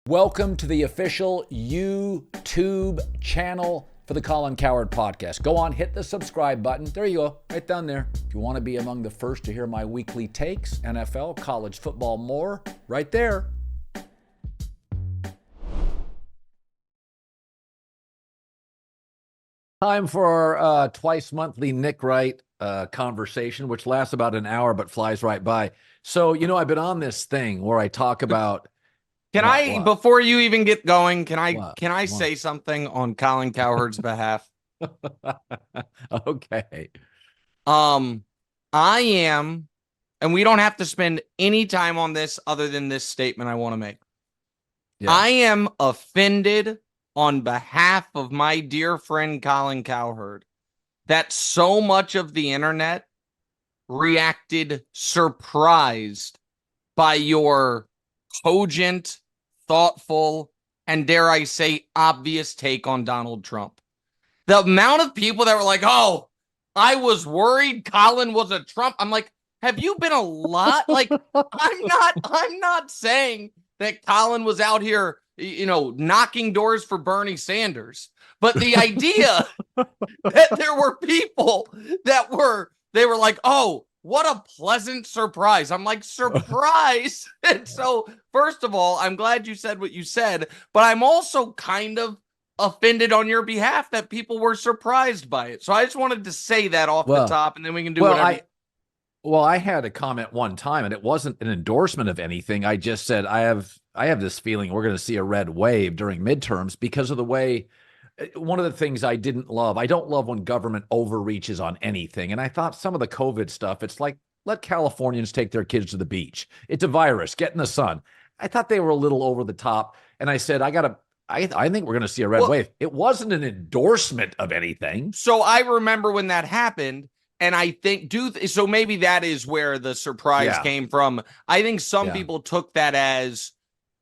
Welcome to the official YouTube channel for the Colin Cowherd podcast. Go on, hit the subscribe button. There you go, right down there. If you want to be among the first to hear my weekly takes, NFL, college football, more, right there. Time for our twice monthly Nick Wright conversation, which lasts about an hour but flies right by. So, I've been on this thing where I talk about Before you even get going, can I What? say something on Colin Cowherd's behalf? Okay. I am, and we don't have to spend any time on this other than this statement I want to make. Yeah. I am offended on behalf of my dear friend Colin Cowherd that so much of the internet reacted surprised by your cogent, thoughtful, and dare I say, obvious take on Donald Trump. The amount of people that were like, oh, I was worried Colin was a Trump. I'm like, have you been a lot? Like, I'm not saying that Colin was out here, knocking doors for Bernie Sanders. But the idea that there were people they were like, oh, what a pleasant surprise. I'm like, surprise. And so, first of all, I'm glad you said what you said, but I'm also kind of offended on your behalf that people were surprised by it. So I just wanted to say that off the top, and then we can do whatever. I had a comment one time, and it wasn't an endorsement of anything. I just said, I have this feeling we're going to see a red wave during midterms because of the way. One of the things I didn't love, I don't love when government overreaches on anything. And I thought some of the COVID stuff, it's like, let Californians take their kids to the beach. It's a virus. Get in the sun. I thought they were a little over the top. And I said, I think we're going to see a red wave. It wasn't an endorsement of anything. So I remember when that happened. And I think, so maybe that is where the surprise came from. I think some people took that as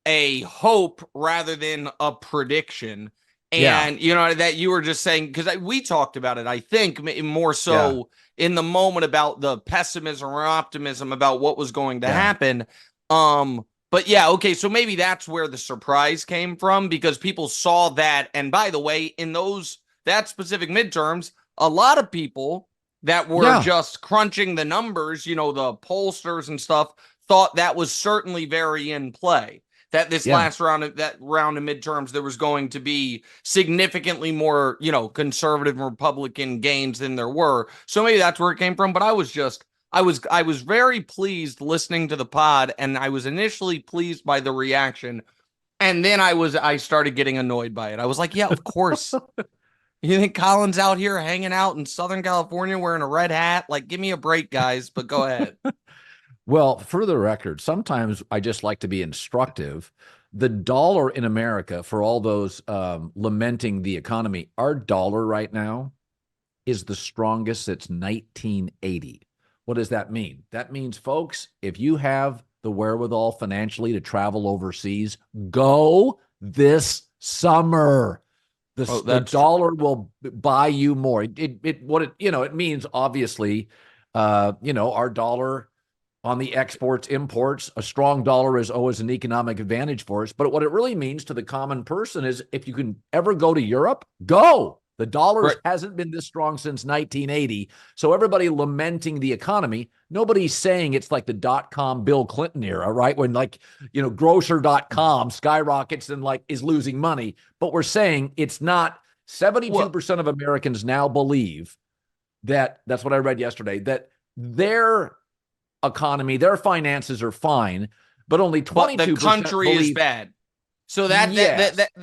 a hope rather than a prediction. And, that you were just saying, because we talked about it, I think, more so in the moment about the pessimism or optimism about what was going to happen. But okay, so maybe that's where the surprise came from, because people saw that. And by the way, in that specific midterms, a lot of people that were just crunching the numbers, the pollsters and stuff, thought that was certainly very in play. That this last round of midterms, there was going to be significantly more, conservative and Republican gains than there were. So maybe that's where it came from. But I was very pleased listening to the pod, and I was initially pleased by the reaction. And then I started getting annoyed by it. I was like, yeah, of course. You think Colin's out here hanging out in Southern California wearing a red hat? Like, give me a break, guys, but go ahead. Well, for the record, sometimes I just like to be instructive. The dollar in America, for all those lamenting the economy, our dollar right now is the strongest since 1980. What does that mean? That means, folks, if you have the wherewithal financially to travel overseas, go this summer. The dollar will buy you more. It means, obviously, our dollar on the exports, imports, a strong dollar is always an economic advantage for us. But what it really means to the common person is, if you can ever go to Europe, go. The dollar hasn't been this strong since 1980. So everybody lamenting the economy, nobody's saying it's like the dot-com Bill Clinton era, right? When grocer.com skyrockets and is losing money. But we're saying it's not. 72% of Americans now believe that's what I read yesterday, that their economy, their finances are fine, but only 22% the country is bad. So that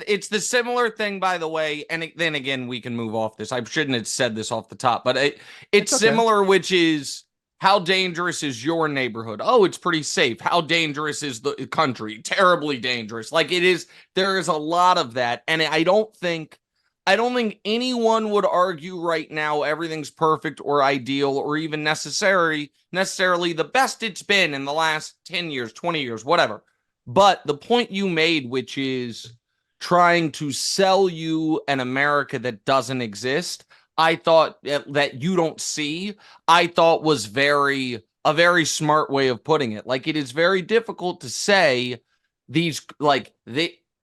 it's the similar thing, by the way. And then again, we can move off this. I shouldn't have said this off the top, but it's similar, which is, how dangerous is your neighborhood? Oh, it's pretty safe. How dangerous is the country? Terribly dangerous. Like, it is. There is a lot of that, and I don't think anyone would argue right now everything's perfect or ideal or even necessarily the best it's been in the last 10 years, 20 years, whatever. But the point you made, which is trying to sell you an America that doesn't exist, I thought that you don't see, I thought was a very smart way of putting it. Like, it is very difficult to say these,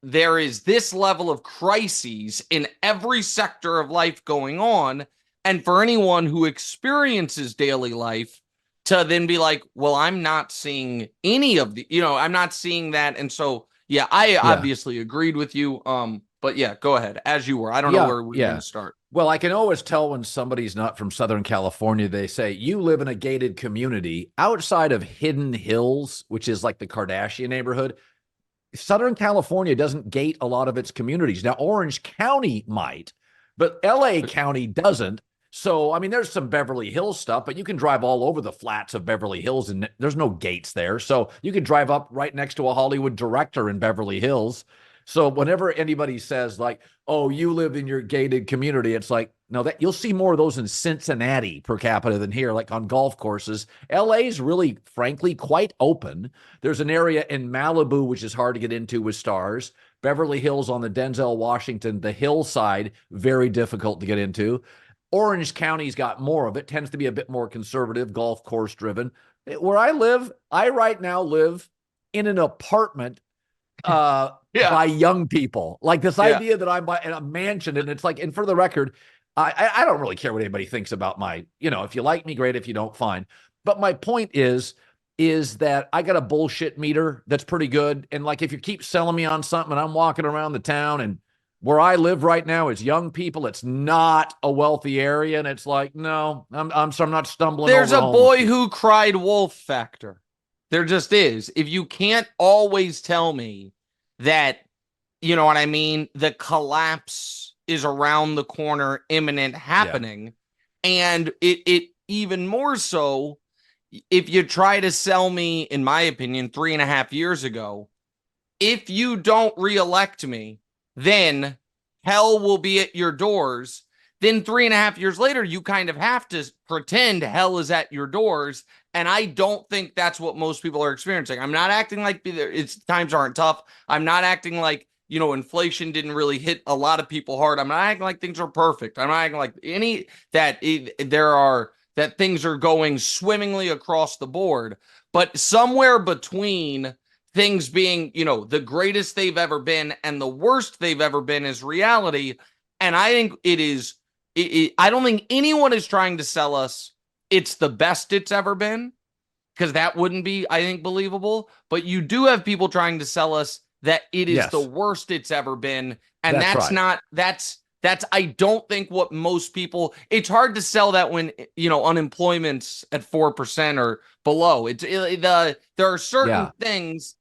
there is this level of crises in every sector of life going on. And for anyone who experiences daily life to then be like, well, I'm not seeing any of the, I'm not seeing that. And so, yeah, I obviously agreed with you. But yeah, go ahead as you were. I don't know where we're going to start. Well, I can always tell when somebody's not from Southern California. They say, you live in a gated community outside of Hidden Hills, which is like the Kardashian neighborhood. Southern California doesn't gate a lot of its communities. Now, Orange County might, but LA County doesn't. So, I mean, there's some Beverly Hills stuff, but you can drive all over the flats of Beverly Hills and there's no gates there. So you can drive up right next to a Hollywood director in Beverly Hills. So whenever anybody says like, oh, you live in your gated community, it's like, no, that you'll see more of those in Cincinnati per capita than here, like on golf courses. LA is really, frankly, quite open. There's an area in Malibu, which is hard to get into with stars. Beverly Hills on the Denzel Washington, the hillside, very difficult to get into. Orange County's got more of it, tends to be a bit more conservative, golf course driven. Where I live, I right now live in an apartment by young people. Like this idea that I'm by in a mansion, and it's like, and for the record, I don't really care what anybody thinks about my, if you like me, great. If you don't, fine. But my point is that I got a bullshit meter that's pretty good. And like, if you keep selling me on something and I'm walking around the town and where I live right now is young people, it's not a wealthy area. And it's like, no, I'm not stumbling. There's a boy who cried wolf factor. There just is. If you can't always tell me that, you know what I mean, the collapse is around the corner, imminent, happening, and it even more so if you try to sell me, in my opinion, 3.5 years ago, if you don't reelect me, then hell will be at your doors. Then 3.5 years later, you kind of have to pretend hell is at your doors. And I don't think that's what most people are experiencing. I'm not acting like times aren't tough. I'm not acting like, inflation didn't really hit a lot of people hard. I'm not acting like things are perfect. I'm not acting like that things are going swimmingly across the board. But somewhere between things being, the greatest they've ever been and the worst they've ever been is reality. And I think I don't think anyone is trying to sell us it's the best it's ever been, because that wouldn't be, I think, believable. But you do have people trying to sell us that it is the worst it's ever been. And that's I don't think what most people, it's hard to sell that when, unemployment's at 4% or below. There are certain things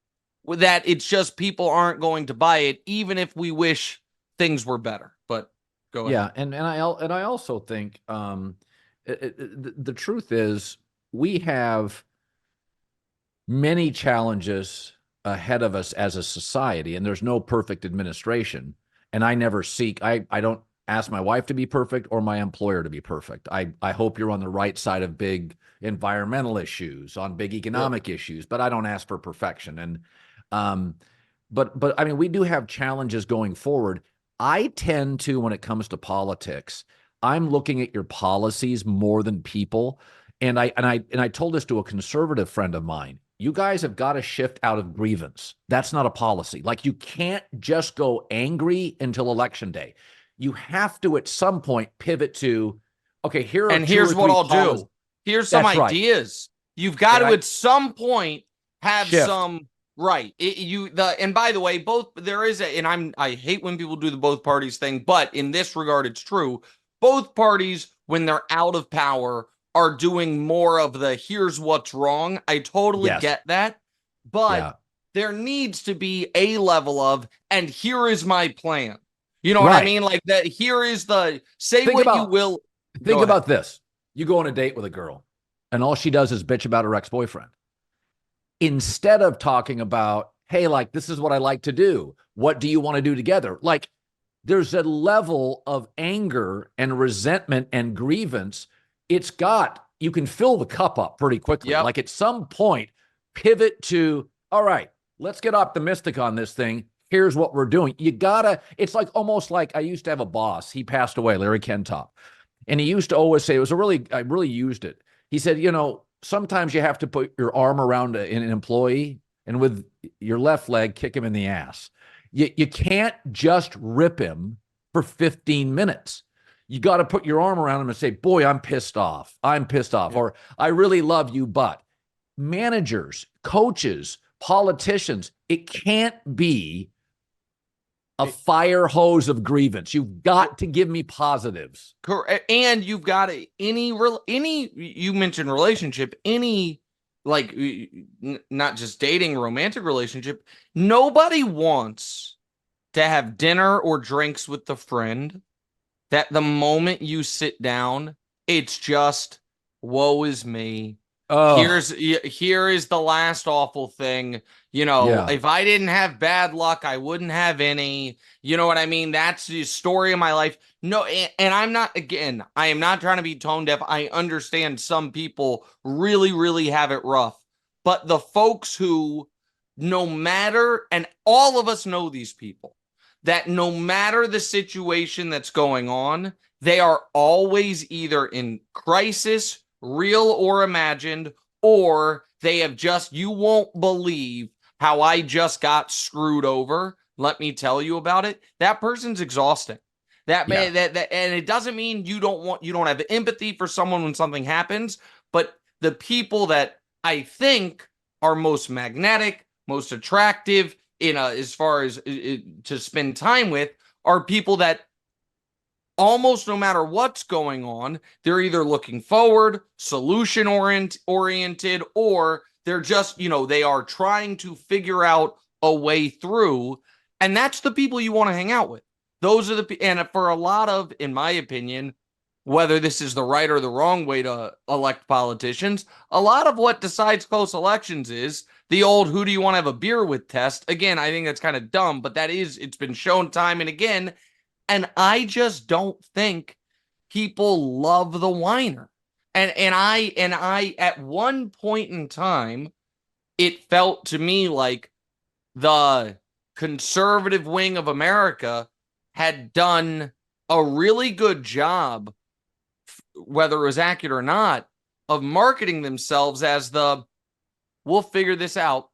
that it's just people aren't going to buy it, even if we wish things were better. But go ahead. Yeah. And I also think, the truth is we have many challenges ahead of us as a society, and there's no perfect administration. And I never I don't ask my wife to be perfect or my employer to be perfect. I hope you're on the right side of big environmental issues, on big economic issues, but I don't ask for perfection. And, but I mean, we do have challenges going forward. I tend to, when it comes to politics, I'm looking at your policies more than people. And I told this to a conservative friend of mine. You guys have got to shift out of grievance. That's not a policy. Like, you can't just go angry until election day. You have to at some point pivot to, okay, here's what I'll do. Here's some ideas. You've got to at some point have some right. And by the way, I hate when people do the both parties thing, but in this regard, it's true. Both parties, when they're out of power, are doing more of the here's what's wrong. I totally get that. But there needs to be a level of, and here is my plan. You know what I mean? Like that, here is the, you will. Think about this. You go on a date with a girl, and all she does is bitch about her ex-boyfriend. Instead of talking about, hey, like, this is what I like to do. What do you want to do together? Like, there's a level of anger and resentment and grievance. You can fill the cup up pretty quickly. Like, at some point, pivot to, all right, let's get optimistic on this thing. Here's what we're doing. It's like almost like I used to have a boss. He passed away, Larry Kentop. And he used to always say, I really used it. He said, sometimes you have to put your arm around an employee and with your left leg, kick him in the ass. You can't just rip him for 15 minutes. You got to put your arm around him and say, boy, I'm pissed off. I'm pissed off. Or I really love you, but managers, coaches, politicians, it can't be a fire hose of grievance. You've got to give me positives. Correct. And you've got any, you mentioned relationship, any, like, not just dating, romantic relationship. Nobody wants to have dinner or drinks with the friend that the moment you sit down, it's just, woe is me. Oh. Here is the last awful thing. If I didn't have bad luck, I wouldn't have any. You know what I mean? That's the story of my life. No, and I am not trying to be tone deaf. I understand some people really, really have it rough. But the folks who, no matter, and all of us know these people, that no matter the situation that's going on, they are always either in crisis, real or imagined, or they have just, you won't believe how I just got screwed over. Let me tell you about it. That person's exhausting. And it doesn't mean you don't have empathy for someone when something happens, but the people that I think are most magnetic, most attractive as far as to spend time with are people that almost no matter what's going on, they're either looking forward, solution oriented, or they're just, they are trying to figure out a way through. And that's the people you want to hang out with. Those are and for a lot of, in my opinion, whether this is the right or the wrong way to elect politicians, a lot of what decides close elections is the old who do you want to have a beer with test. Again, I think that's kind of dumb, but it's been shown time and again. And I just don't think people love the whiner. And I at one point in time, it felt to me like the conservative wing of America had done a really good job, whether it was accurate or not, of marketing themselves as we'll figure this out.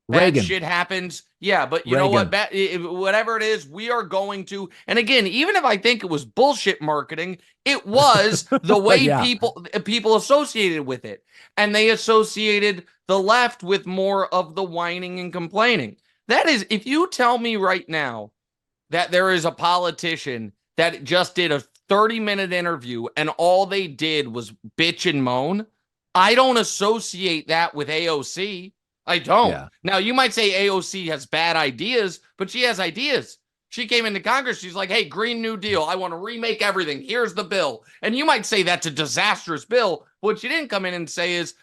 Bad shit happens. Yeah, but you know what? Whatever it is, we are going to. And again, even if I think it was bullshit marketing, it was the way people associated with it. And they associated the left with more of the whining and complaining. That is, if you tell me right now that there is a politician that just did a 30-minute interview and all they did was bitch and moan, I don't associate that with AOC. I don't. Yeah. Now, you might say AOC has bad ideas, but she has ideas. She came into Congress. She's like, hey, Green New Deal. I want to remake everything. Here's the bill. And you might say that's a disastrous bill. What she didn't come in and say is,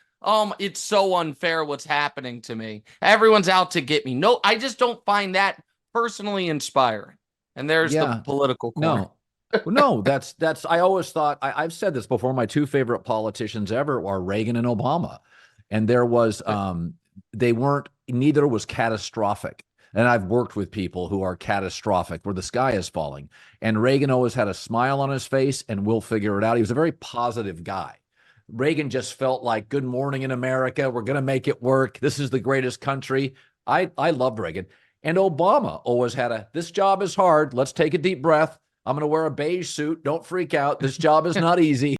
it's so unfair what's happening to me. Everyone's out to get me. No, I just don't find that personally inspiring. And there's the political corner. No, that's I always thought, I've said this before, my two favorite politicians ever are Reagan and Obama. And there was, neither was catastrophic. And I've worked with people who are catastrophic, where the sky is falling. And Reagan always had a smile on his face and we'll figure it out. He was a very positive guy. Reagan just felt like, good morning in America. We're going to make it work. This is the greatest country. I loved Reagan. And Obama always had this job is hard. Let's take a deep breath. I'm going to wear a beige suit. Don't freak out. This job is not easy.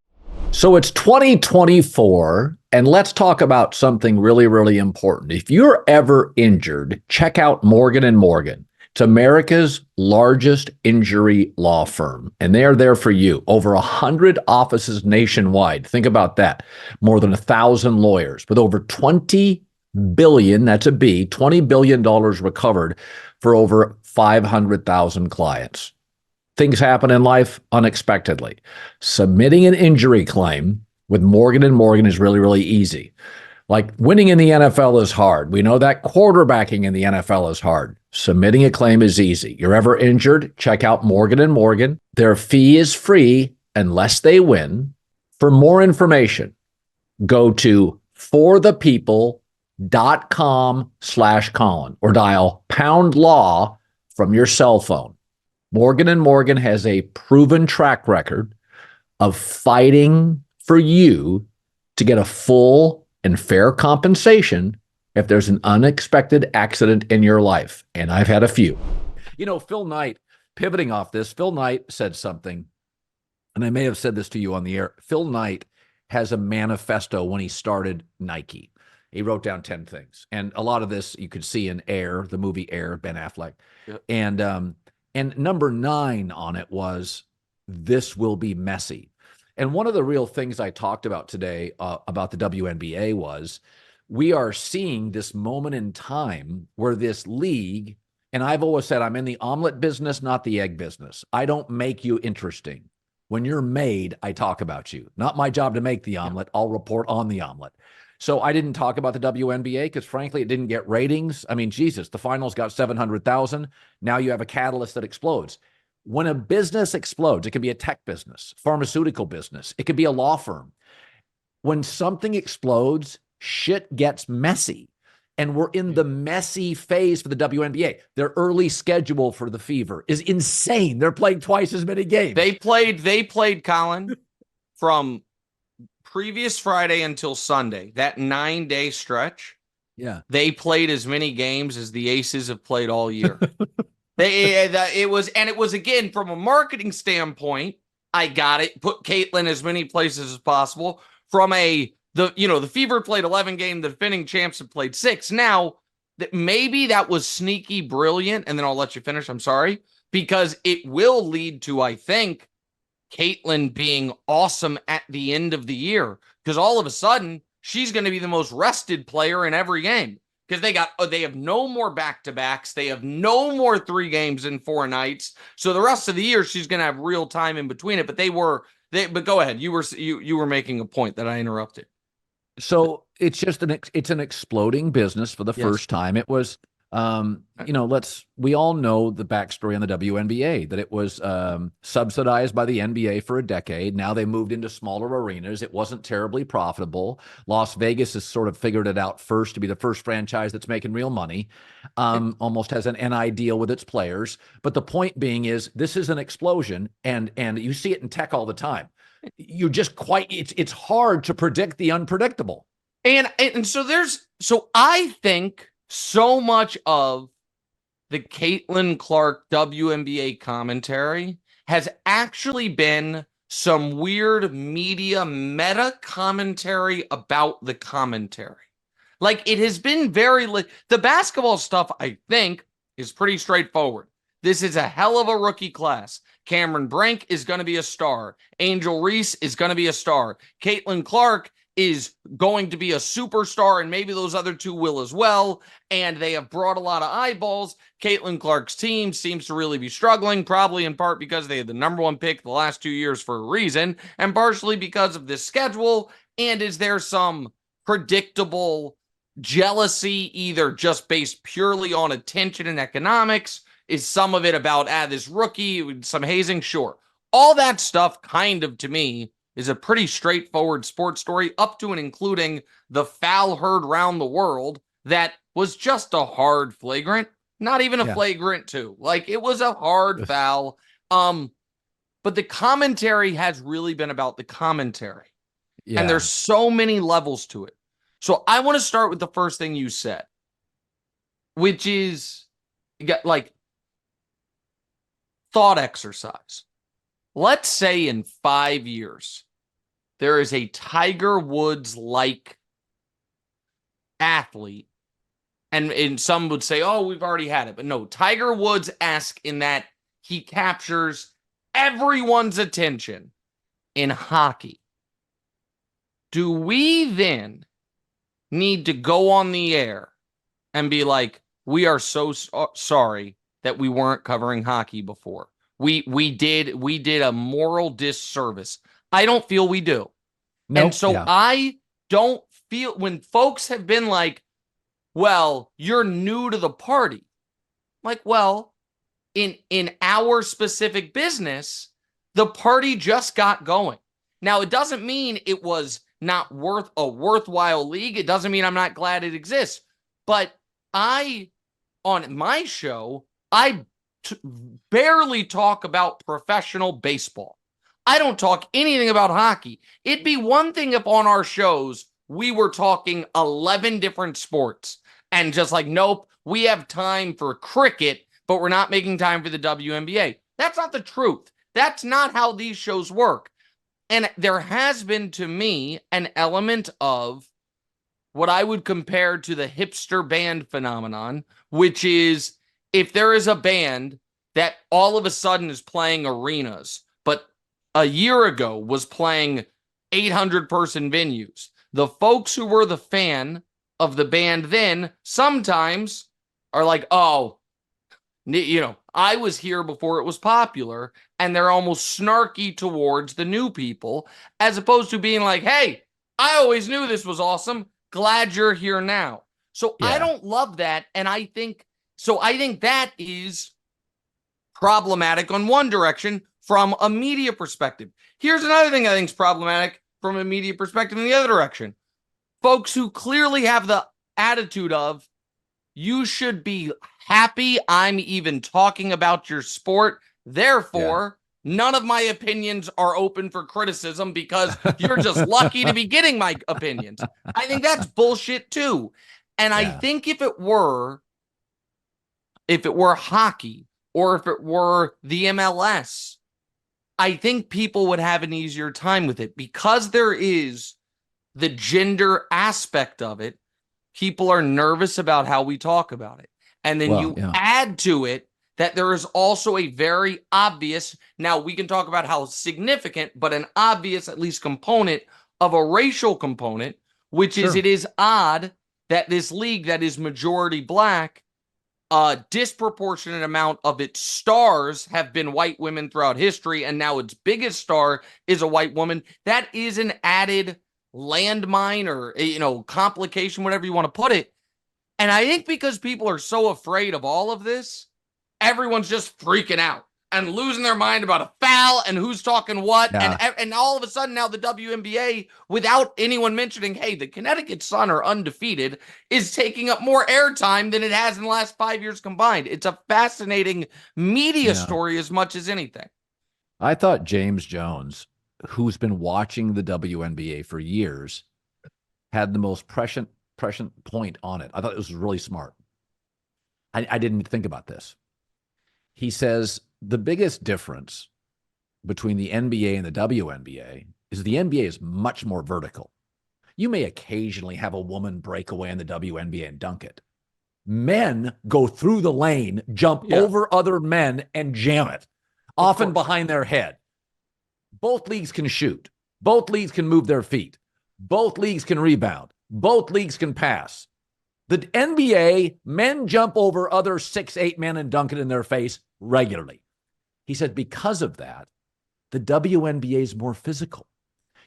So it's 2024, and let's talk about something really, really important. If you're ever injured, check out Morgan & Morgan. It's America's largest injury law firm, and they are there for you. Over 100 offices nationwide. Think about that. More than 1,000 lawyers with over $20 billion, that's a B, $20 billion recovered for over 500,000 clients. Things happen in life unexpectedly. Submitting an injury claim with Morgan & Morgan is really, really easy. Like winning in the NFL is hard. We know that quarterbacking in the NFL is hard. Submitting a claim is easy. You're ever injured? Check out Morgan & Morgan. Their fee is free unless they win. For more information, go to forthepeople.com/Colin or dial #law from your cell phone. Morgan & Morgan has a proven track record of fighting for you to get a full and fair compensation if there's an unexpected accident in your life. And I've had a few. Phil Knight, pivoting off this, Phil Knight said something, and I may have said this to you on the air. Phil Knight has a manifesto when he started Nike. He wrote down 10 things. And a lot of this you could see in Air, the movie Air, Ben Affleck. Yep. And number 9 on it was, this will be messy. And one of the real things I talked about today about the WNBA was, we are seeing this moment in time where this league, and I've always said I'm in the omelet business, not the egg business. I don't make you interesting. When you're made, I talk about you. Not my job to make the omelet. I'll report on the omelet. So I didn't talk about the WNBA because, frankly, it didn't get ratings. I mean, Jesus, the finals got 700,000. Now you have a catalyst that explodes. When a business explodes, it could be a tech business, pharmaceutical business. It could be a law firm. When something explodes, shit gets messy. And we're in the messy phase for the WNBA. Their early schedule for the Fever is insane. They're playing twice as many games. They played, Colin, from previous Friday until Sunday, that 9-day stretch. Yeah. They played as many games as the Aces have played all year. It was, again, from a marketing standpoint, I got it. Put Caitlin as many places as possible. From the Fever played 11 games, the defending champs have played 6. Now, maybe that was sneaky brilliant, and then I'll let you finish, I'm sorry, because it will lead to, I think, Caitlin being awesome at the end of the year, because all of a sudden, she's going to be the most rested player in every game, because they have no more back-to-backs, they have no more 3 games in 4 nights, so the rest of the year, she's going to have real time in between it, but go ahead, you were making a point that I interrupted. So it's just it's an exploding business for the first time. It was, we all know the backstory on the WNBA, that it was subsidized by the NBA for a decade. Now they moved into smaller arenas. It wasn't terribly profitable. Las Vegas has sort of figured it out first to be the first franchise that's making real money, almost has an NI deal with its players. But the point being is, this is an explosion, and you see it in tech all the time. It's hard to predict the unpredictable. And so I think so much of the Caitlin Clark WNBA commentary has actually been some weird media meta commentary about the commentary. Like, it has been the basketball stuff, I think, is pretty straightforward. This is a hell of a rookie class. Cameron Brink is going to be a star. Angel Reese is going to be a star. Caitlin Clark is going to be a superstar, and maybe those other 2 will as well. And they have brought a lot of eyeballs. Caitlin Clark's team seems to really be struggling, probably in part because they had the number 1 pick the last 2 years for a reason, and partially because of this schedule. And is there some predictable jealousy, either just based purely on attention and economics? Is some of it about, this rookie, some hazing? Sure. All that stuff, kind of, to me, is a pretty straightforward sports story, up to and including the foul heard round the world that was just a hard flagrant, not even a flagrant 2. Like, it was a hard foul. But the commentary has really been about the commentary. Yeah. And there's so many levels to it. So I want to start with the first thing you said, which is, thought exercise. Let's say in 5 years, there is a Tiger Woods-like athlete, and some would say, oh, we've already had it. But no, Tiger Woods-esque in that he captures everyone's attention in hockey. Do we then need to go on the air and be like, we are so sorry that we weren't covering hockey before? We did a moral disservice. I don't feel we do. Nope. And so I don't feel, when folks have been like, well, you're new to the party. Like, well, in our specific business, the party just got going. Now, it doesn't mean it was not worthwhile league. It doesn't mean I'm not glad it exists. But on my show, I barely talk about professional baseball. I don't talk anything about hockey. It'd be one thing if on our shows we were talking 11 different sports and just like, nope, we have time for cricket but we're not making time for the WNBA. That's not the truth. That's not how these shows work. And there has been, to me, an element of what I would compare to the hipster band phenomenon, which is if there is a band that all of a sudden is playing arenas, but a year ago was playing 800-person venues, the folks who were the fan of the band then sometimes are like, oh, I was here before it was popular, and they're almost snarky towards the new people, as opposed to being like, hey, I always knew this was awesome. Glad you're here now. So I don't love that, and I think that is problematic on one direction from a media perspective. Here's another thing I think is problematic from a media perspective in the other direction. Folks who clearly have the attitude of, you should be happy I'm even talking about your sport. Therefore, none of my opinions are open for criticism because you're just lucky to be getting my opinions. I think that's bullshit too. And I think if it were hockey or if it were the MLS, I think people would have an easier time with it because there is the gender aspect of it. People are nervous about how we talk about it. And then add to it that there is also a very obvious, now we can talk about how significant, but an obvious, at least, component of a racial component, which is it is odd that this league that is majority black, a disproportionate amount of its stars have been white women throughout history, and now its biggest star is a white woman. That is an added landmine or, complication, whatever you want to put it. And I think because people are so afraid of all of this, everyone's just freaking out and losing their mind about a foul and who's talking what. And all of a sudden now the WNBA, without anyone mentioning, hey, the Connecticut Sun are undefeated, is taking up more airtime than it has in the last 5 years combined. It's a fascinating media story as much as anything. I thought James Jones, who's been watching the WNBA for years, had the most prescient point on it. I thought it was really smart. I didn't think about this. He says the biggest difference between the NBA and the WNBA is the NBA is much more vertical. You may occasionally have a woman break away in the WNBA and dunk it. Men go through the lane, jump over other men, and jam it, often behind their head. Both leagues can shoot. Both leagues can move their feet. Both leagues can rebound. Both leagues can pass. The NBA, men jump over other 6'8" men and dunk it in their face regularly. He said because of that, the WNBA is more physical.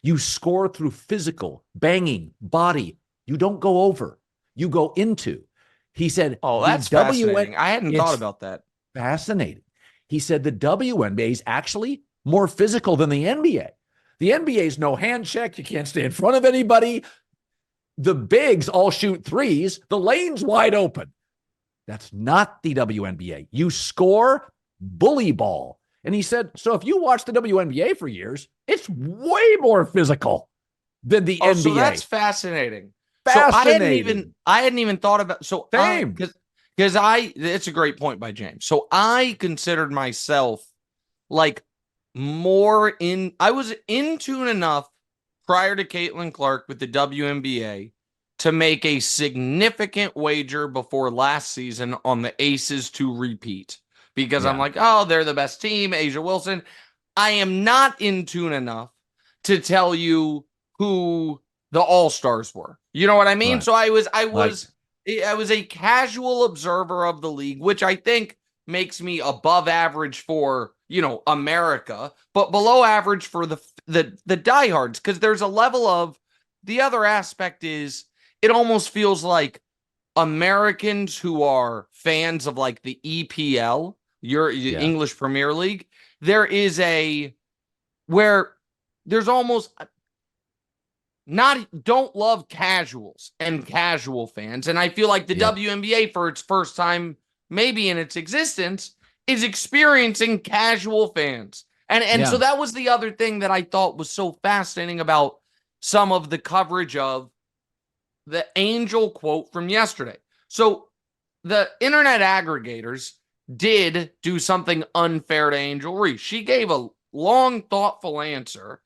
You score through physical, banging, body. You don't go over. You go into. He said, oh, that's fascinating. I hadn't thought about that. Fascinating. He said the WNBA is actually more physical than the NBA. The NBA is no hand check. You can't stay in front of anybody. The bigs all shoot threes. The lane's wide open. That's not the WNBA. You score bully ball. And he said, so if you watch the WNBA for years, it's way more physical than the NBA. So that's fascinating. Fascinating. So I hadn't even thought about, so same. It's a great point by James. So I considered myself like I was in tune enough prior to Caitlin Clark with the WNBA to make a significant wager before last season on the Aces to repeat because I'm like, oh, they're the best team, Asia Wilson. I am not in tune enough to tell you who the All-Stars were. You know what I mean? Right. So I was a casual observer of the league, which I think makes me above average for, America, but below average for the diehards, because there's a level of the other aspect is it almost feels like Americans who are fans of like the EPL, your English Premier League, there is where there's almost don't love casuals and casual fans. And I feel like the WNBA for its first time, maybe in its existence, is experiencing casual fans. And so that was the other thing that I thought was so fascinating about some of the coverage of the Angel quote from yesterday. So the internet aggregators did do something unfair to Angel Reese. She gave a long, thoughtful answer,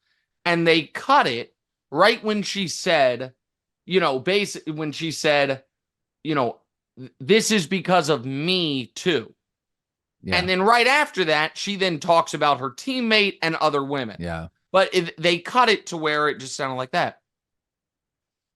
and they cut it right when she said, basically when she said, this is because of me too. Yeah. And then right after that, she then talks about her teammate and other women. Yeah. But they cut it to where it just sounded like that.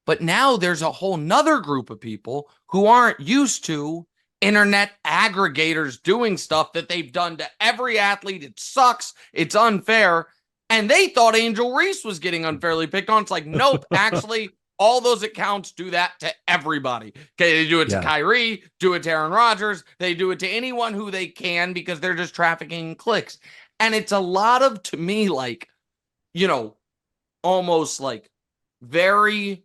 But now there's a whole nother group of people who aren't used to internet aggregators doing stuff that they've done to every athlete. It sucks. It's unfair. And they thought Angel Reese was getting unfairly picked on. It's like, nope, actually, all those accounts do that to everybody. Okay, they do it to Kyrie, do it to Aaron Rodgers. They do it to anyone who they can because they're just trafficking clicks. And it's a lot of, to me, like, almost like very,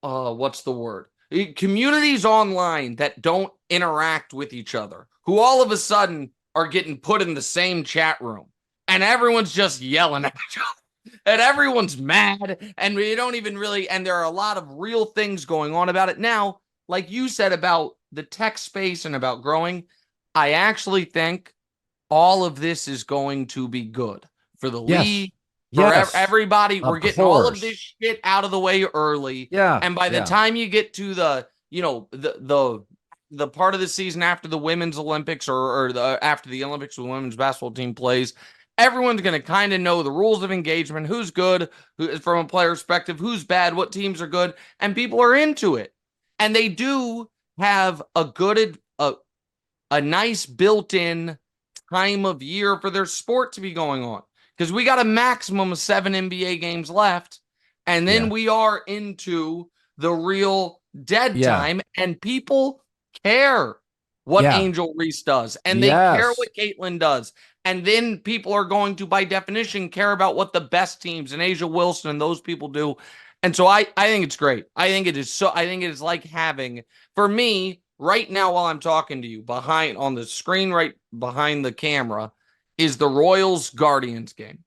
what's the word? Communities online that don't interact with each other, who all of a sudden are getting put in the same chat room. And everyone's just yelling at each other. And everyone's mad, and we don't even really, and there are a lot of real things going on about it. Now, like you said about the tech space and about growing, I actually think all of this is going to be good for the league, for everybody. We're getting all of this shit out of the way early. Yeah. And by the time you get to the, the part of the season after the Women's Olympics or after the Olympics, the women's basketball team plays, everyone's going to kind of know the rules of engagement, who's good, from a player perspective, who's bad, what teams are good, and people are into it. And they do have a nice built-in time of year for their sport to be going on. Because we got a maximum of 7 NBA games left, and then we are into the real dead time, and people care what Angel Reese does, and they care what Caitlin does. And then people are going to, by definition, care about what the best teams and Asia Wilson and those people do. And so I think it's great. I think it is like having, for me, right now while I'm talking to you, on the screen right behind the camera, is the Royals Guardians game.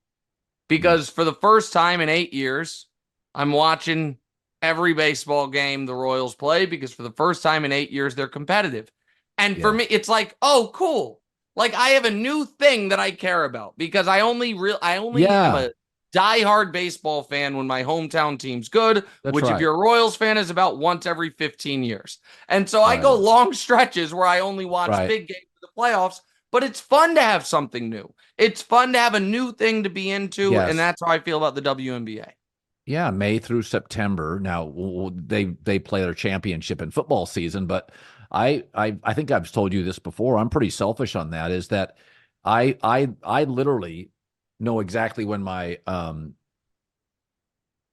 Because for the first time in 8 years, I'm watching every baseball game the Royals play, because for the first time in 8 years, they're competitive. And for me, it's like, oh, cool. Like, I have a new thing that I care about, because I only am a diehard baseball fan when my hometown team's good, if you're a Royals fan is about once every 15 years. And so I go long stretches where I only watch big games of the playoffs, but it's fun to have something new. It's fun to have a new thing to be into, and that's how I feel about the WNBA. Yeah, May through September. Now, they play their championship in football season, but I think I've told you this before. I'm pretty selfish on that, is that I literally know exactly when my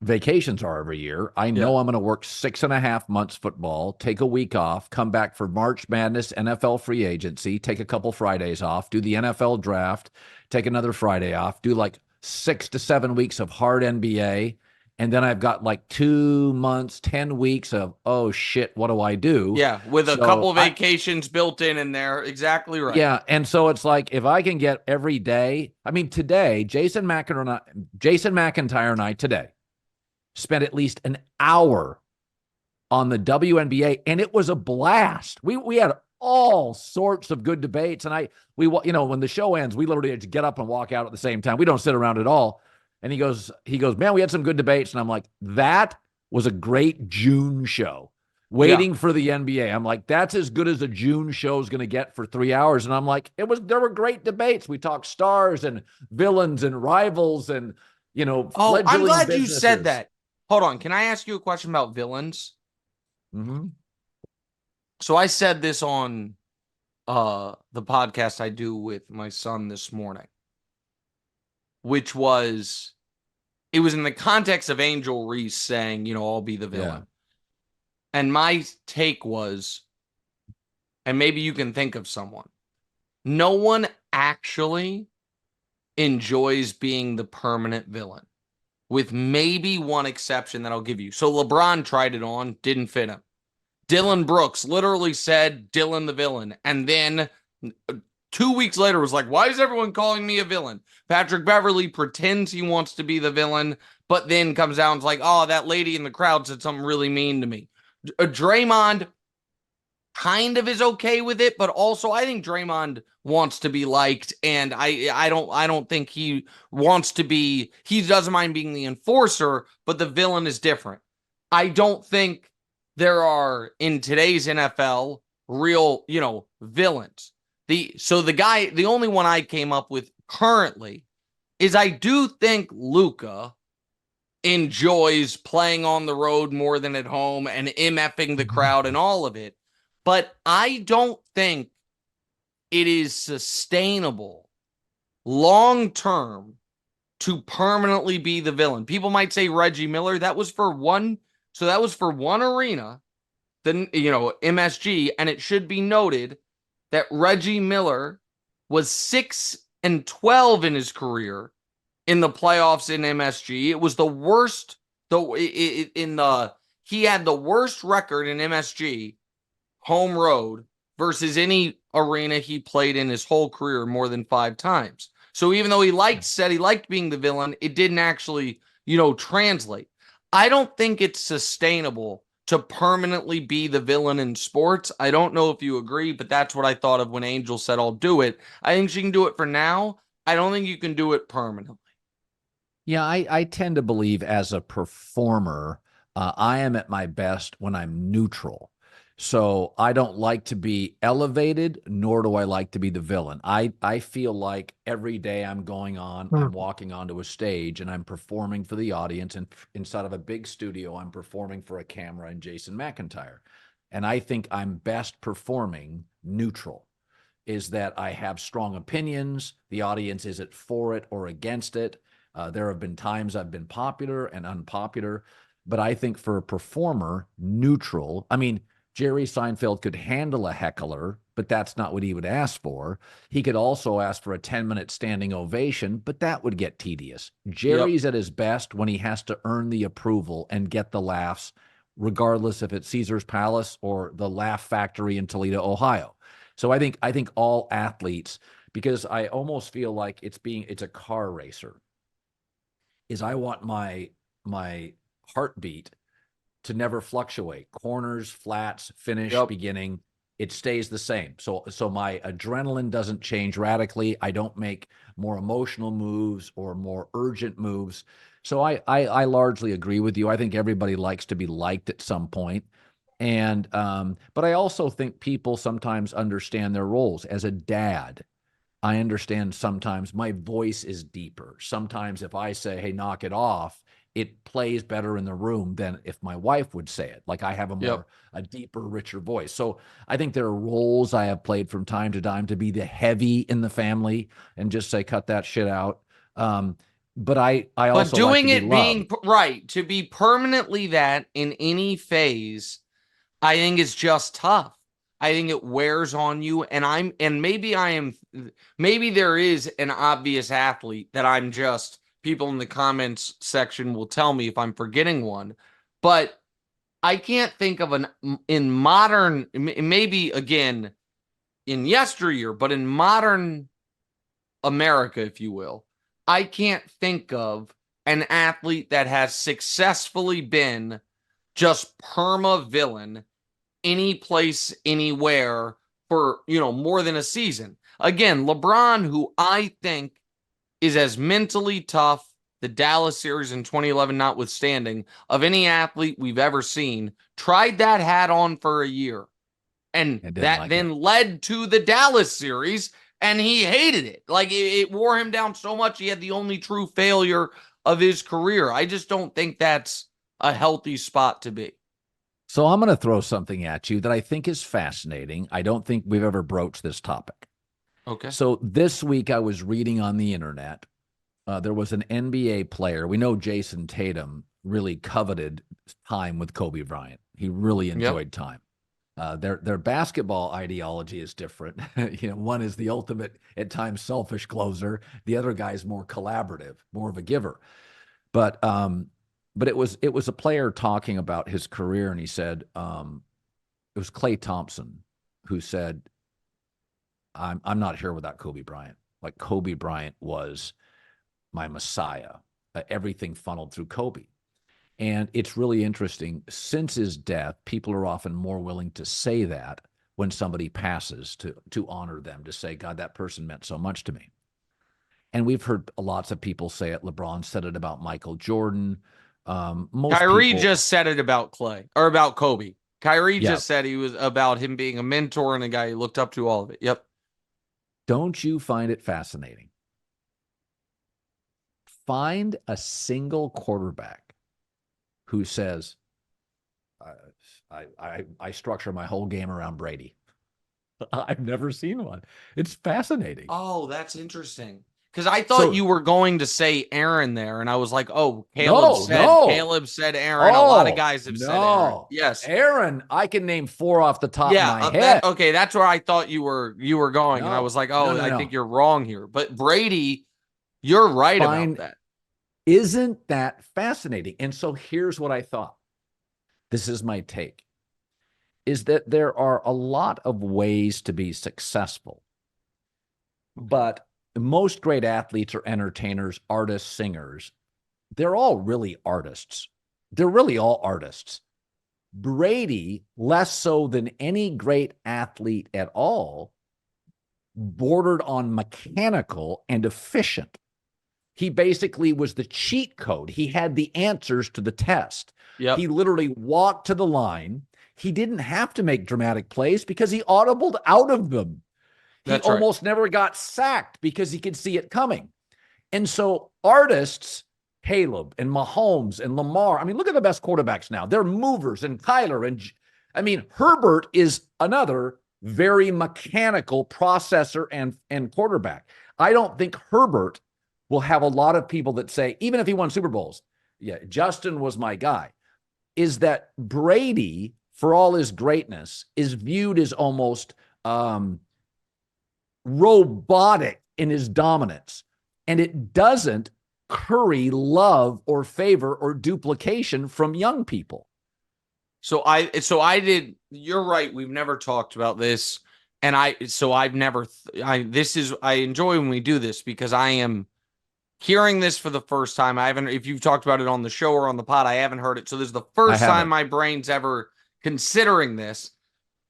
vacations are every year. I know I'm going to work 6.5 months football, take a week off, come back for March Madness, NFL free agency, take a couple Fridays off, do the NFL draft, take another Friday off, do like 6 to 7 weeks of hard NBA. And then I've got like 2 months, 10 weeks of, oh shit, what do I do? Yeah, with a couple of vacations built in there. Exactly right. Yeah, and so it's like, if I can get every day, I mean, today, Jason McIntyre and I today spent at least an hour on the WNBA, and it was a blast. We had all sorts of good debates, and when the show ends, we literally just get up and walk out at the same time. We don't sit around at all. And he goes, man, we had some good debates. And I'm like, that was a great June show, waiting for the NBA. I'm like, that's as good as a June show is going to get for 3 hours. And I'm like, there were great debates. We talked stars and villains and rivals and, I'm glad you said that. Hold on. Can I ask you a question about villains? Mm-hmm. So I said this on the podcast I do with my son this morning, which was, it was in the context of Angel Reese saying, I'll be the villain. Yeah. And my take was, and maybe you can think of someone, no one actually enjoys being the permanent villain, with maybe one exception that I'll give you. So LeBron tried it on, didn't fit him. Dylan Brooks literally said Dylan the villain, and then 2 weeks later was like, why is everyone calling me a villain? Patrick Beverley pretends he wants to be the villain, but then comes out and is like, oh, that lady in the crowd said something really mean to me. Draymond kind of is okay with it, but also I think Draymond wants to be liked, and I don't think he wants to be. He doesn't mind being the enforcer, but the villain is different. I don't think there are in today's NFL real, villains. The only one I came up with currently is I do think Luka enjoys playing on the road more than at home and MFing the crowd and all of it. But I don't think it is sustainable long term to permanently be the villain. People might say Reggie Miller. That was for one. So that was for one arena, then, MSG. And it should be noted that Reggie Miller was 6-12 in his career in the playoffs in MSG. It was the worst, though. He had the worst record in MSG home road versus any arena he played in his whole career more than 5 times. So even though said he liked being the villain, it didn't actually, translate. I don't think it's sustainable to permanently be the villain in sports. I don't know if you agree, but that's what I thought of when Angel said, I'll do it. I think she can do it for now. I don't think you can do it permanently. Yeah, I tend to believe as a performer, I am at my best when I'm neutral. So I don't like to be elevated, nor do I like to be the villain. I feel like every day I'm walking onto a stage and I'm performing for the audience. And inside of a big studio, I'm performing for a camera and Jason McIntyre. And I think I'm best performing neutral, is that I have strong opinions. The audience isn't for it or against it. There have been times I've been popular and unpopular, but I think for a performer, neutral. I mean, Jerry Seinfeld could handle a heckler, but that's not what he would ask for. He could also ask for a 10-minute standing ovation, but that would get tedious. Jerry's at his best when he has to earn the approval and get the laughs, regardless if it's Caesar's Palace or the Laugh Factory in Toledo, Ohio. So I think all athletes, because I almost feel like it's a car racer, is I want my heartbeat to never fluctuate. Corners, flats, finish, beginning, it stays the same. So my adrenaline doesn't change radically. I don't make more emotional moves or more urgent moves. So I largely agree with you. I think everybody likes to be liked at some point. And but I also think people sometimes understand their roles. As a dad, I understand sometimes my voice is deeper. Sometimes if I say, hey, knock it off, it plays better in the room than if my wife would say it. Like I have a deeper, richer voice. So I think there are roles I have played from time to time to be the heavy in the family and just say, cut that shit out. But I also doing like to be it loved. being right, to be permanently that in any phase, I think is just tough. I think it wears on you. And maybe there is an obvious athlete that I'm just, people in the comments section will tell me if I'm forgetting one, but I can't think of in modern, maybe again in yesteryear, but in modern America, if you will, I can't think of an athlete that has successfully been just perma villain any place, anywhere for, more than a season. Again, LeBron, who I think is as mentally tough, the Dallas series in 2011 notwithstanding, of any athlete we've ever seen, tried that hat on for a year. And that then led to the Dallas series, and he hated it. Like it wore him down so much, he had the only true failure of his career. I just don't think that's a healthy spot to be. So I'm going to throw something at you that I think is fascinating. I don't think we've ever broached this topic. Okay. So this week I was reading on the internet. There was an NBA player. We know Jason Tatum really coveted time with Kobe Bryant. He really enjoyed time. Their basketball ideology is different. One is the ultimate, at times, selfish closer. The other guy's more collaborative, more of a giver. But it was a player talking about his career, and he said it was Klay Thompson who said, "I'm not here without Kobe Bryant. Like Kobe Bryant was my messiah. Everything funneled through Kobe." And it's really interesting. Since his death, people are often more willing to say that, when somebody passes to honor them, to say, God, that person meant so much to me. And we've heard lots of people say it. LeBron said it about Michael Jordan. Kyrie just said it about Clay or about Kobe. Kyrie just said he was about him being a mentor and a guy he looked up to, all of it. Yep. Don't you find it fascinating? Find a quarterback who says, I structure my whole game around Brady. I've never seen one. It's fascinating. Oh, that's interesting. Because I thought you were going to say Aaron there, and I was like, oh, Caleb said Aaron. A lot of guys have said Aaron. Yes. Aaron, I can name 4 off the top of my head. That's where I thought you were going. And I was like, I think you're wrong here. But Brady, you're right about that. Isn't that fascinating? And so here's what I thought. This is my take, is that there are a lot of ways to be successful. But most great athletes or entertainers, artists, singers, they're all really artists. They're really all artists. Brady, less so than any great athlete at all, bordered on mechanical and efficient. He basically was the cheat code. He had the answers to the test. Yep. He literally walked to the line. He didn't have to make dramatic plays because he audibled out of them. He almost never got sacked because he could see it coming. And so artists, Caleb and Mahomes and Lamar, I mean, look at the best quarterbacks now. They're movers, and Kyler. And Herbert is another very mechanical processor and quarterback. I don't think Herbert will have a lot of people that say, even if he won Super Bowls, yeah, Justin was my guy. Is that Brady, for all his greatness, is viewed as almost robotic in his dominance, and it doesn't curry love or favor or duplication from young people. So I did. You're right. We've never talked about this, and I enjoy when we do this because I am hearing this for the first time. I haven't. If you've talked about it on the show or on the pod, I haven't heard it. So this is the first time my brain's ever considering this,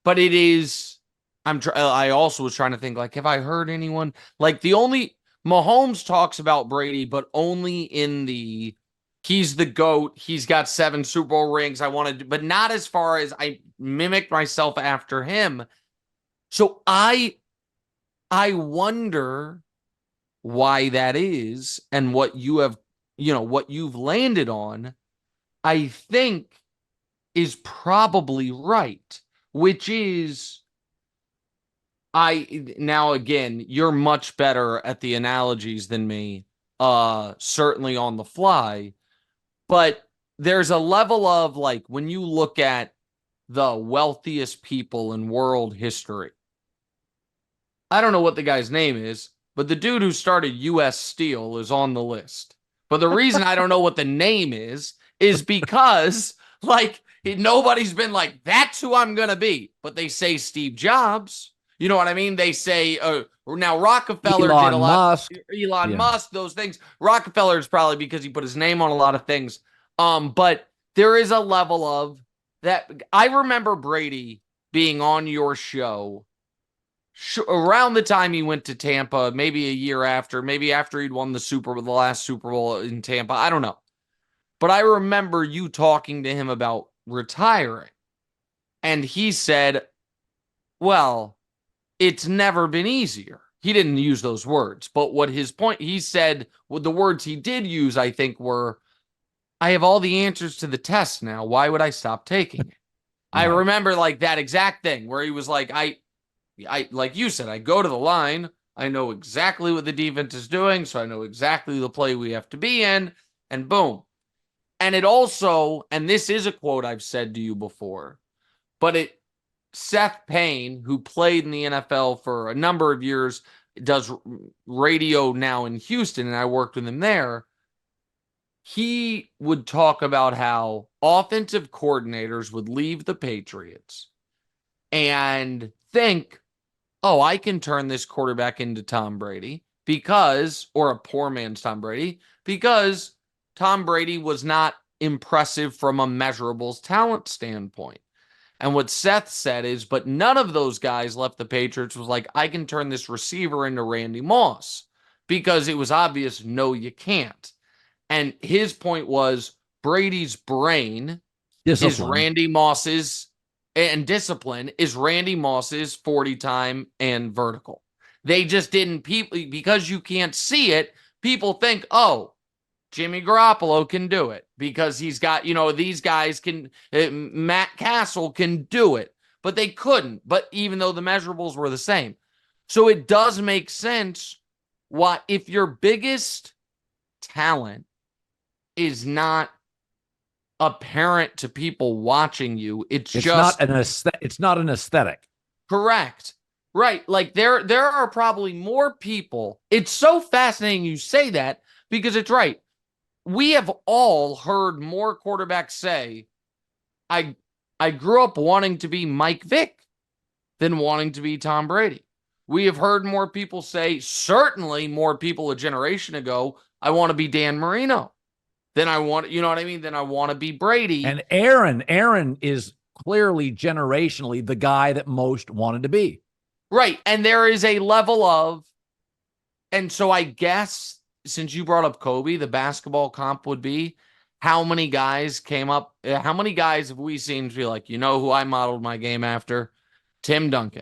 but it is. I also was trying to think, like, have I heard anyone like Mahomes talks about Brady, but only in he's the GOAT. He's got 7 Super Bowl rings. But not as far as I mimicked myself after him. So I wonder why that is and what what you've landed on, I think is probably right, which is, now again, you're much better at the analogies than me, certainly on the fly, but there's a level of, like, when you look at the wealthiest people in world history, I don't know what the guy's name is, but the dude who started U.S. Steel is on the list. But the reason I don't know what the name is because, like, nobody's been like, that's who I'm going to be. But they say Steve Jobs. You know what I mean? They say, now Rockefeller did a lot. Elon Musk, those things. Rockefeller is probably because he put his name on a lot of things. But there is a level of that. I remember Brady being on your show around the time he went to Tampa, maybe a year after, maybe after he'd won the last Super Bowl in Tampa. I don't know. But I remember you talking to him about retiring. And he said, well, it's never been easier. He didn't use those words, but what his point, he said, the words he did use, I think, were, I have all the answers to the test now. Why would I stop taking it? I remember, like, that exact thing where he was like, I like you said, I go to the line. I know exactly what the defense is doing, so I know exactly the play we have to be in, and boom. And it also, and this is a quote I've said to you before, but Seth Payne, who played in the NFL for a number of years, does radio now in Houston, and I worked with him there. He would talk about how offensive coordinators would leave the Patriots and think, oh, I can turn this quarterback into Tom Brady or a poor man's Tom Brady, because Tom Brady was not impressive from a measurables talent standpoint. And what Seth said is, but none of those guys left the Patriots was like, I can turn this receiver into Randy Moss, because it was obvious, no, you can't. And his point was Brady's brain is Randy Moss's, and discipline is Randy Moss's 40 time and vertical. They just didn't, because you can't see it, people think, oh, Jimmy Garoppolo can do it because he's got, these guys can, Matt Castle can do it, but they couldn't. But even though the measurables were the same. So it does make sense why, if your biggest talent is not apparent to people watching you, it's just not an aesthetic. Correct. Right. Like there are probably more people. It's so fascinating you say that, because it's right. We have all heard more quarterbacks say, I grew up wanting to be Mike Vick than wanting to be Tom Brady. We have heard more people say, certainly more people a generation ago, I want to be Dan Marino. Then I want, you know what I mean? Then I want to be Brady. And Aaron is clearly generationally the guy that most wanted to be. Right. And there is a level of, and so I guess since you brought up Kobe, the basketball comp would be, how many guys how many guys have we seen to be like, who I modeled my game after? Tim Duncan.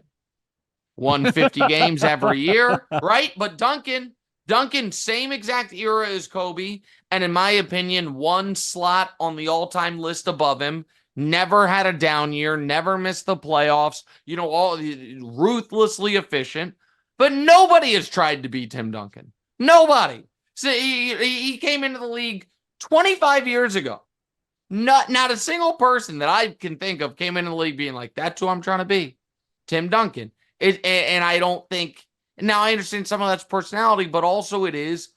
Won 50 games every year, right? But Duncan, same exact era as Kobe, and in my opinion, one slot on the all-time list above him, never had a down year, never missed the playoffs, all ruthlessly efficient, but nobody has tried to beat Tim Duncan. Nobody. So he came into the league 25 years ago. Not a single person that I can think of came into the league being like, that's who I'm trying to be, Tim Duncan. And I don't think, now I understand some of that's personality, but also it is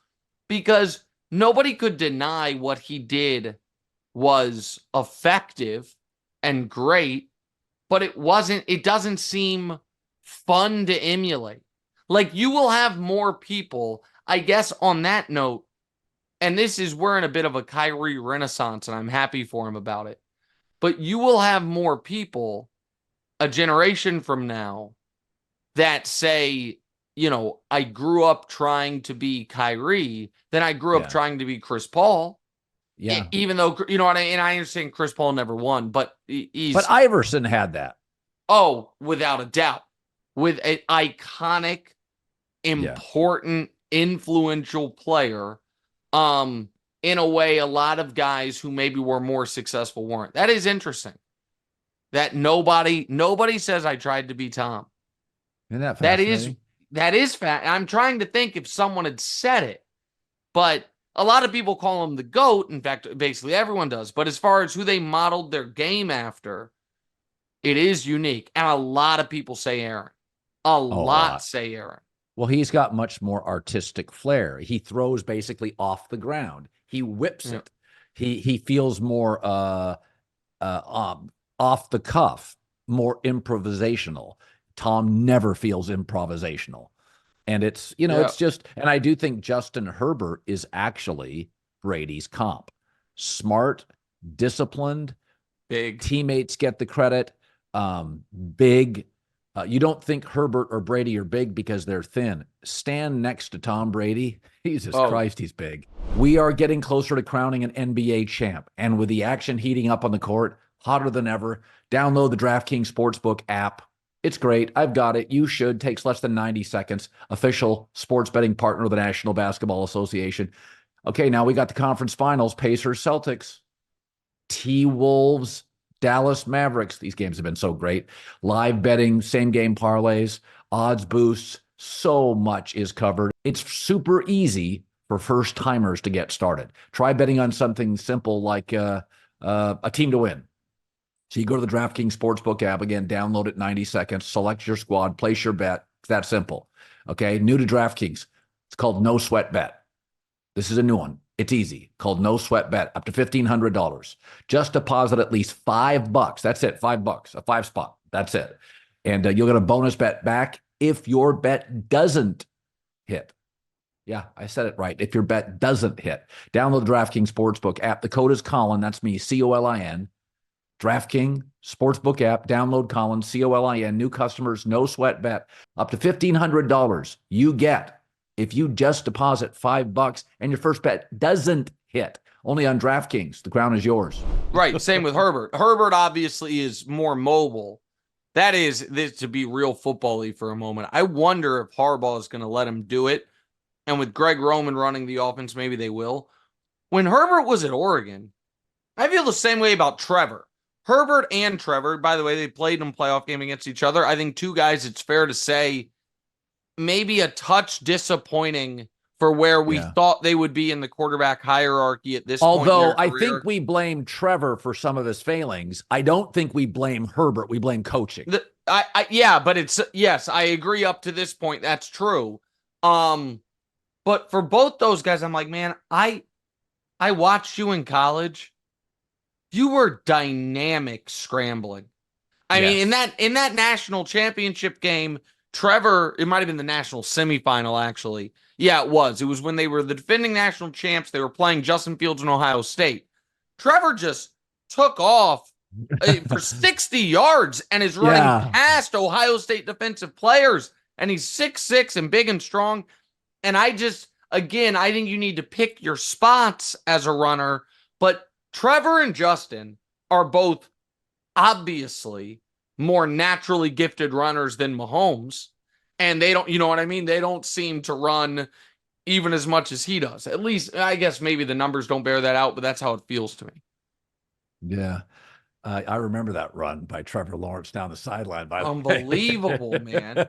because nobody could deny what he did was effective and great, but it doesn't seem fun to emulate. Like, you will have more people, I guess, on that note, and we're in a bit of a Kyrie renaissance, and I'm happy for him about it, but you will have more people a generation from now that say, I grew up trying to be Kyrie, then I grew up trying to be Chris Paul. Yeah. Even though, and I understand Chris Paul never won, but But Iverson had that. Oh, without a doubt. With an iconic, important, influential player. In a way, a lot of guys who maybe were more successful weren't. That is interesting. That nobody says I tried to be Tom. Isn't that fascinating? That is I'm trying to think if someone had said it, but a lot of people call him the GOAT. In fact, basically everyone does. But as far as who they modeled their game after, it is unique. And a lot of people say Aaron. A lot say Aaron. Well, he's got much more artistic flair. He throws basically off the ground. He whips it. He feels more off the cuff, more improvisational. Tom never feels improvisational. And it's, it's just, and I do think Justin Herbert is actually Brady's comp. Smart, disciplined, big. Teammates get the credit. Big. You don't think Herbert or Brady are big because they're thin. Stand next to Tom Brady. Jesus Christ, he's big. We are getting closer to crowning an NBA champ. And with the action heating up on the court, hotter than ever, download the DraftKings Sportsbook app. It's great. I've got it. You should. Takes less than 90 seconds. Official sports betting partner of the National Basketball Association. Okay, now we got the conference finals. Pacers, Celtics. T-Wolves, Dallas Mavericks. These games have been so great. Live betting, same game parlays, odds boosts. So much is covered. It's super easy for first timers to get started. Try betting on something simple like a team to win. So you go to the DraftKings Sportsbook app, again, download it 90 seconds, select your squad, place your bet. It's that simple. Okay, new to DraftKings. It's called No Sweat Bet. This is a new one. It's easy. Called No Sweat Bet, up to $1,500. Just deposit at least $5. That's it, $5, a 5-spot. That's it. And you'll get a bonus bet back if your bet doesn't hit. Yeah, I said it right. If your bet doesn't hit. Download the DraftKings Sportsbook app. The code is Colin. That's me, Colin. DraftKings Sportsbook app. Download Colin, Colin. New customers, no sweat bet. Up to $1,500 you get if you just deposit $5 and your first bet doesn't hit. Only on DraftKings. The crown is yours. Right. Same with Herbert. Herbert obviously is more mobile. That is this to be real football-y for a moment. I wonder if Harbaugh is going to let him do it. And with Greg Roman running the offense, maybe they will. When Herbert was at Oregon, I feel the same way about Trevor. Herbert and Trevor, by the way, they played in a playoff game against each other. I think two guys, it's fair to say, maybe a touch disappointing for where we thought they would be in the quarterback hierarchy at this point. Although I think we blame Trevor for some of his failings, I don't think we blame Herbert. We blame coaching. But it's, yes, I agree up to this point. That's true. But for both those guys, I'm like, man, I watched you in college. You were dynamic scrambling. I mean, in that national championship game, Trevor, it might have been the national semifinal, actually. Yeah, it was. It was when they were the defending national champs. They were playing Justin Fields in Ohio State. Trevor just took off for 60 yards and is running past Ohio State defensive players. And he's 6'6" and big and strong. And I think you need to pick your spots as a runner. But Trevor and Justin are both obviously more naturally gifted runners than Mahomes. And they don't, you know what I mean? They don't seem to run even as much as he does. At least, I guess maybe the numbers don't bear that out, but that's how it feels to me. Yeah. I remember that run by Trevor Lawrence down the sideline. Unbelievable, man.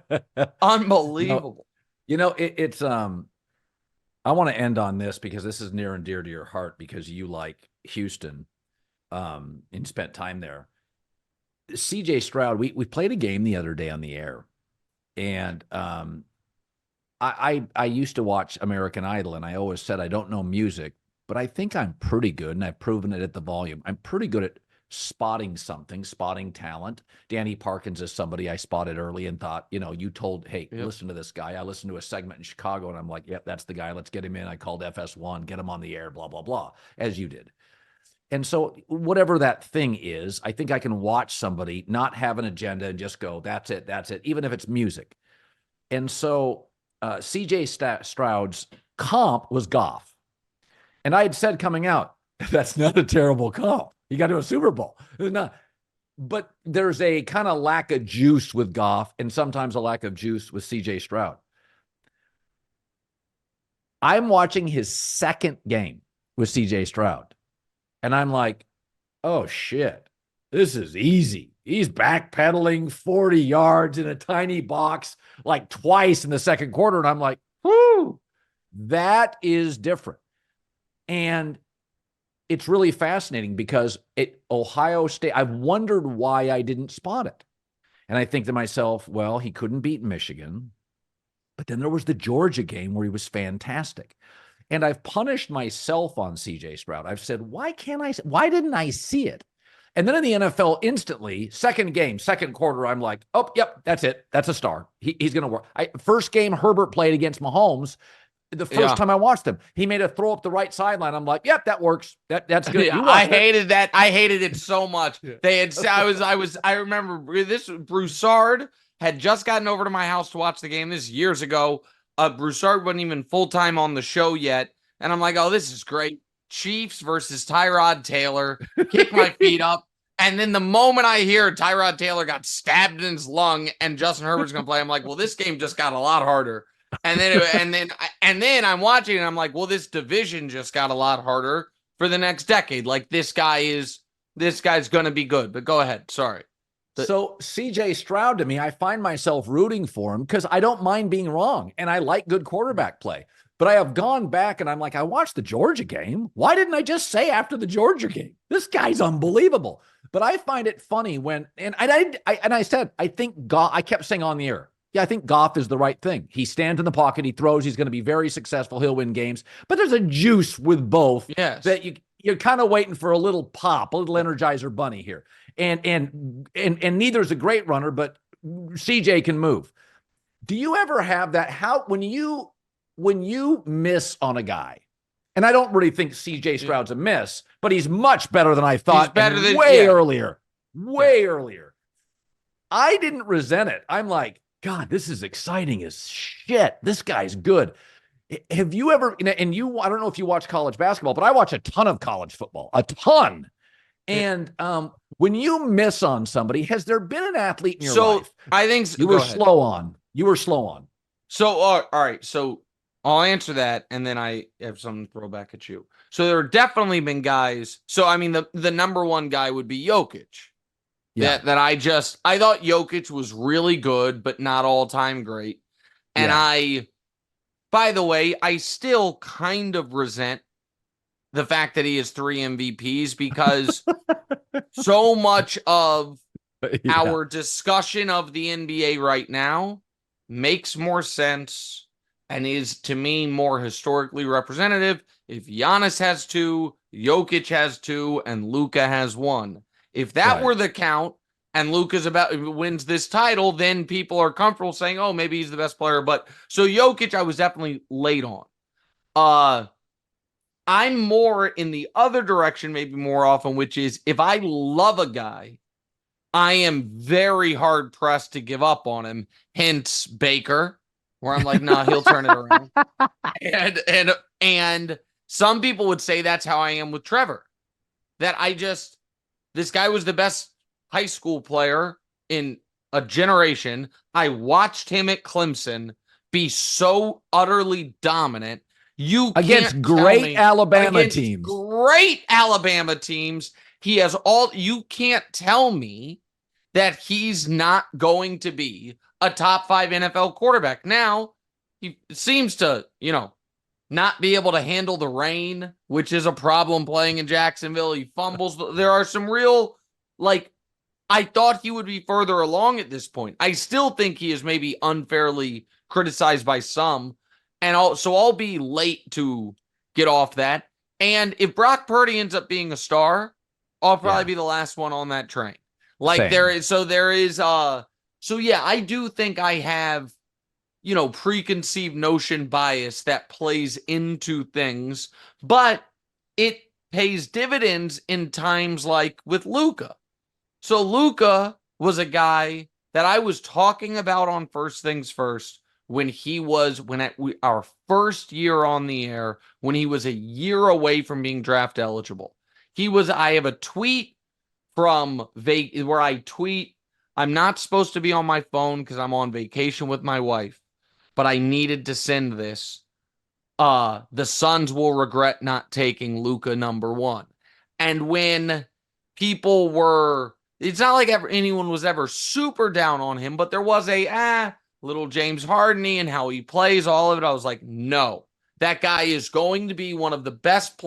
Unbelievable. It's I want to end on this because this is near and dear to your heart because you like Houston and spent time there. CJ Stroud, we played a game the other day on the air. And I used to watch American Idol, and I always said I don't know music, but I think I'm pretty good, and I've proven it at the volume. I'm pretty good at spotting talent. Danny Parkins is somebody I spotted early and thought, you told, hey, listen to this guy. I listened to a segment in Chicago, and I'm like, yep, that's the guy. Let's get him in. I called FS1, get him on the air, blah, blah, blah, as you did. And so whatever that thing is, I think I can watch somebody not have an agenda and just go, that's it, even if it's music. And so CJ Stroud's comp was Goff. And I had said coming out, that's not a terrible comp. You got to a Super Bowl. It's not. But there's a kind of lack of juice with Goff and sometimes a lack of juice with CJ Stroud. I'm watching his second game with CJ Stroud. And I'm like, oh, shit, this is easy. He's backpedaling 40 yards in a tiny box like twice in the second quarter. And I'm like, whoo, that is different. And it's really fascinating because at Ohio State, I've wondered why I didn't spot it. And I think to myself, well, he couldn't beat Michigan. But then there was the Georgia game where he was fantastic. And I've punished myself on CJ Stroud. I've said, why didn't I see it? And then in the NFL, instantly, second game, second quarter, I'm like, oh, yep, that's it. That's a star. He's going to work. First game Herbert played against Mahomes, the first time I watched him, he made a throw up the right sideline. I'm like, yep, that works. That's good. I hated that. I hated it so much. They had, I remember this, Broussard had just gotten over to my house to watch the game. This is years ago. Broussard wasn't even full-time on the show yet. And I'm like, oh, this is great. Chiefs versus Tyrod Taylor. Kick my feet up. And then the moment I hear Tyrod Taylor got stabbed in his lung and Justin Herbert's going to play, I'm like, well, this game just got a lot harder. And then I'm watching and I'm like, well, this division just got a lot harder for the next decade. Like this guy's going to be good. But go ahead. Sorry. So CJ Stroud, to me, I find myself rooting for him because I don't mind being wrong and I like good quarterback play. But I have gone back and I'm like, I watched the Georgia game. Why didn't I just say after the Georgia game? This guy's unbelievable. But I find it funny when, I said, I think Goff, I kept saying on the air, yeah, I think Goff is the right thing. He stands in the pocket, he throws, he's going to be very successful, he'll win games. But there's a juice with both that you're kind of waiting for a little pop, a little Energizer bunny here. And neither's a great runner, but CJ can move. Do you ever have that? When you miss on a guy, and I don't really think CJ Stroud's a miss, but he's much better than I thought. He's better than way earlier. way earlier. I didn't resent it. I'm like, God, this is exciting as shit. This guy's good. Have you ever, and you, I don't know if you watch college basketball, but I watch a ton of college football, a ton. And when you miss on somebody, has there been an athlete in your life? I think you were slow on. You were slow on. So, all right. So I'll answer that, and then I have something to throw back at you. So there have definitely been guys. So, I mean, the number one guy would be Jokic. Yeah. That I thought Jokic was really good, but not all-time great. And by the way, I still kind of resent the fact that he has 3 MVPs because so much of our discussion of the NBA right now makes more sense and is, to me, more historically representative if Giannis has 2, Jokic has 2, and Luka has 1. If that were the count and Luka's wins this title, then people are comfortable saying, oh, maybe he's the best player. But so Jokic, I was definitely late on. I'm more in the other direction, maybe more often, which is if I love a guy, I am very hard pressed to give up on him. Hence Baker, where I'm like, nah, he'll turn it around. And some people would say that's how I am with Trevor. That this guy was the best high school player in a generation. I watched him at Clemson be so utterly dominant. Against great Alabama teams. Great Alabama teams. He has you can't tell me that he's not going to be a top 5 NFL quarterback. Now, he seems to, not be able to handle the rain, which is a problem playing in Jacksonville. He fumbles. There are some real, I thought he would be further along at this point. I still think he is maybe unfairly criticized by some. And so I'll be late to get off that. And if Brock Purdy ends up being a star, I'll probably be the last one on that train. I do think I have, preconceived notion bias that plays into things, but it pays dividends in times like with Luka. So Luka was a guy that I was talking about on First Things First our first year on the air, when he was a year away from being draft eligible. I have a tweet from where I tweet, I'm not supposed to be on my phone because I'm on vacation with my wife, but I needed to send this. The Suns will regret not taking Luka number 1. And when people it's not like anyone was ever super down on him, but there was little James Harden and how he plays, all of it. I was like, no, that guy is going to be one of the best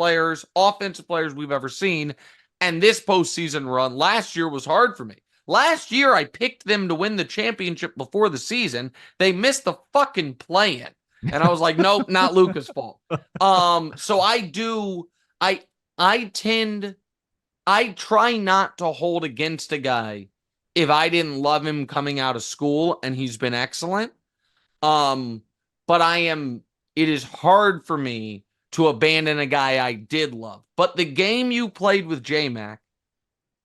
offensive players we've ever seen. And this postseason run last year was hard for me. Last year, I picked them to win the championship before the season. They missed the fucking play-in. And I was like, nope, not Luka's fault. So I try not to hold against a guy if I didn't love him coming out of school, and he's been excellent. But it is hard for me to abandon a guy I did love. But the game you played with J-Mac,